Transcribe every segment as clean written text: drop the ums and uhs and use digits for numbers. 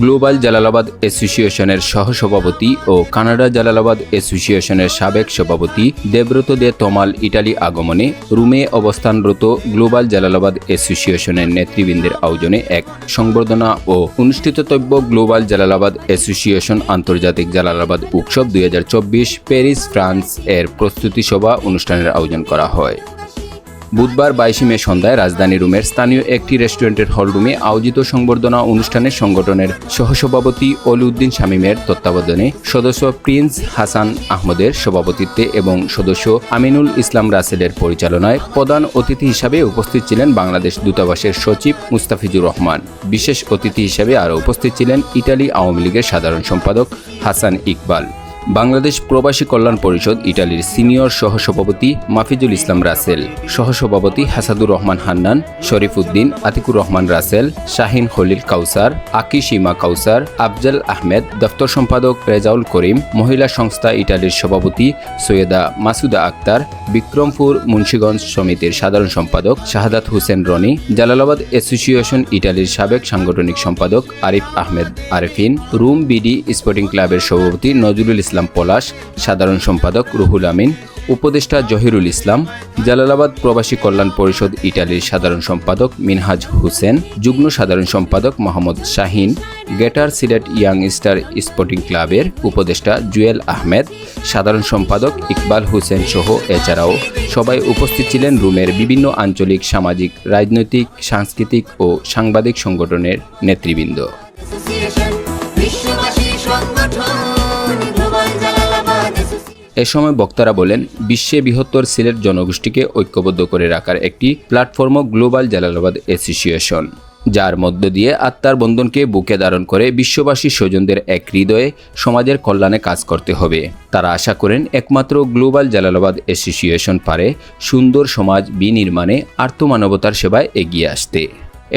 Global Jalalabad অ্যাসোসিয়েশনের সহসভাপতি ও Canada Jalalabad অ্যাসোসিয়েশনের সাবেক সভাপতি দেবব্রত দে তমাল ইটালি আগমনে রোমে অবস্থানরত গ্লোবাল জালালাবাদ অ্যাসোসিয়েশনের নেতৃবৃন্দের আয়োজনে এক সংবর্ধনা ও অনুষ্ঠিতব্য গ্লোবাল জালালাবাদ অ্যাসোসিয়েশন আন্তর্জাতিক জালালাবাদ উৎসব 2024 প্যারিস ফ্রান্স এর প্রস্তুতি সভা অনুষ্ঠানের আয়োজন করা হয়। বুধবার 22 মে সন্ধ্যায় রাজধানী রোমের স্থানীয় একটি রেস্টুরেন্টের হলরুমে আয়োজিত সংবর্ধনা অনুষ্ঠানে সংগঠনের সহসভাপতি অলিউদ্দিন শামীমের তত্ত্বাবধানে সদস্য প্রিন্স হাসান আহমদের সভাপতিত্বে এবং সদস্য আমিনুল ইসলাম রাসেলের পরিচালনায় প্রধান অতিথি হিসাবে উপস্থিত ছিলেন বাংলাদেশ দূতাবাসের সচিব মুস্তাফিজুর রহমান। বিশেষ অতিথি হিসেবে আরও উপস্থিত ছিলেন ইটালি আওয়ামী লীগের সাধারণ সম্পাদক হাসান ইকবাল, বাংলাদেশ প্রবাসী কল্যাণ পরিষদ ইটালির সিনিয়র সহসভাপতি মাফিজুল ইসলাম রাসেল, সহসভাপতি হাসাদুর রহমান হান্নান, শরীফ উদ্দিন, আতিকুর রহমান রাসেল, শাহিন খলিল কাউসার, আকি সীমা কাউসার, আফজাল আহমেদ, দফতর সম্পাদক রেজাউল করিম, মহিলা সংস্থা ইটালির সভাপতি সৈয়দা মাসুদা আক্তার, বিক্রমপুর মুন্সিগঞ্জ সমিতির সাধারণ সম্পাদক শাহাদাত হোসেন রনি, জালালাবাদ অ্যাসোসিয়েশন ইটালির সাবেক সাংগঠনিক সম্পাদক Arif Ahmed Arefin, room BD sporting ক্লাবের সভাপতি নজরুল ইসলাম পলাশ, সাধারণ সম্পাদক রুহুল আমিন, উপদেষ্টা জহিরুল ইসলাম, জালালাবাদ প্রবাসী কল্যাণ পরিষদ ইটালির সাধারণ সম্পাদক মিনহাজ হোসেন, যুগ্ম সাধারণ সম্পাদক Mohammad Shahin, greater Sylhet young star sporting ক্লাবের উপদেষ্টা জুয়েল আহমেদ, সাধারণ সম্পাদক ইকবাল হোসেন সহ এছাড়াও সবাই উপস্থিত ছিলেন রোমের বিভিন্ন আঞ্চলিক, সামাজিক, রাজনৈতিক, সাংস্কৃতিক ও সাংবাদিক সংগঠনের নেতৃবৃন্দ। এ সময় বক্তারা বলেন, বিশ্বে বৃহত্তর সিলেট জনগোষ্ঠীকে ঐক্যবদ্ধ করে রাখার একটি প্ল্যাটফর্ম গ্লোবাল জালালাবাদ অ্যাসোসিয়েশন, যার মধ্য দিয়ে আত্মার বন্ধনকে বুকে ধারণ করে বিশ্ববাসীর স্বজনদের এক হৃদয়ে সমাজের কল্যাণে কাজ করতে হবে। তারা আশা করেন একমাত্র গ্লোবাল জালালাবাদ অ্যাসোসিয়েশন পারে সুন্দর সমাজ বিনির্মাণে আর্তমানবতার সেবায় এগিয়ে আসতে।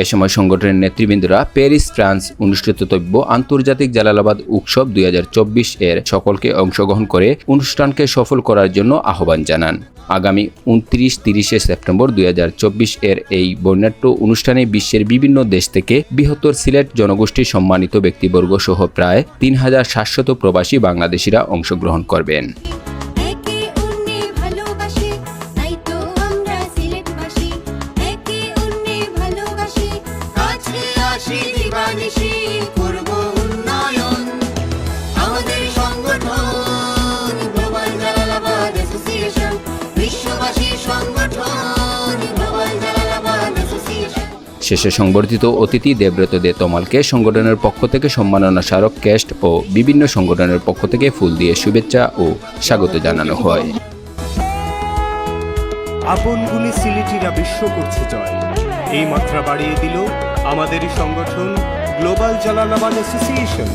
এ সময় সংগঠনের নেতৃবৃন্দরা প্যারিস ফ্রান্স অনুষ্ঠিতব্য আন্তর্জাতিক জালালাবাদ উৎসব 2024 এর সকলকে অংশগ্রহণ করে অনুষ্ঠানকে সফল করার জন্য আহ্বান জানান। আগামী 29-30 সেপ্টেম্বর 2024 এর এই বর্ণাঢ্য অনুষ্ঠানে বিশ্বের বিভিন্ন দেশ থেকে বৃহত্তর সিলেট জনগোষ্ঠীর সম্মানিত ব্যক্তিবর্গ সহ প্রায় 3700 প্রবাসী বাংলাদেশিরা অংশগ্রহণ করবেন। শেষে সংবর্ধিত অতিথি দেবব্রত দে তমালকে সংগঠনের পক্ষ থেকে সম্মাননা স্মারক ক্রেস্ট ও বিভিন্ন সংগঠনের পক্ষ থেকে ফুল দিয়ে শুভেচ্ছা ও স্বাগত জানানো হয়। আপন গুণী সিলেটিরা বিশ্ব করছে জয়, এই মাত্রা বাড়িয়ে দিল আমাদের সংগঠন গ্লোবাল জালালাবাদ অ্যাসোসিয়েশন।